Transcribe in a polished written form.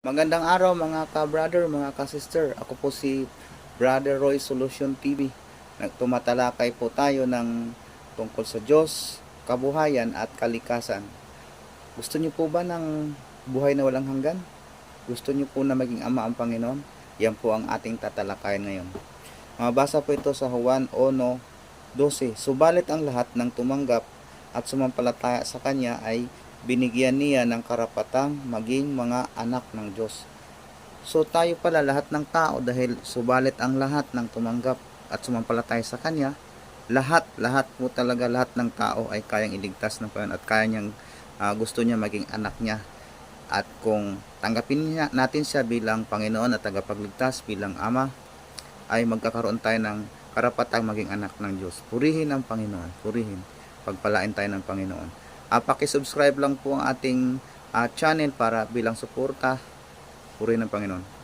Magandang araw mga ka-brother, mga ka-sister. Ako po si Brother Roy Solution TV. Nagtumatalakay po tayo ng tungkol sa Diyos, kabuhayan at kalikasan. Gusto niyo po ba ng buhay na walang hanggan? Gusto niyo po na maging ama ang Panginoon? Yan po ang ating tatalakayan ngayon. Mabasa po ito sa Juan 1:12. Subalit ang lahat ng tumanggap at sumampalataya sa Kanya ay binigyan niya ng karapatang maging mga anak ng Diyos. So tayo pala lahat ng tao, dahil subalit ang lahat ng tumanggap at sumampalataya sa Kanya, lahat po talaga, lahat ng tao ay kayang iligtas ng Panginoon at kaya niyang gusto niya maging anak niya. At kung tanggapin natin siya bilang Panginoon at tagapagligtas, bilang Ama, ay magkakaroon tayo ng karapatang maging anak ng Diyos. Purihin ang Panginoon, purihin, pagpalain tayo ng Panginoon. Pakisubscribe lang po ang ating channel para bilang suporta. Purihin ang Panginoon.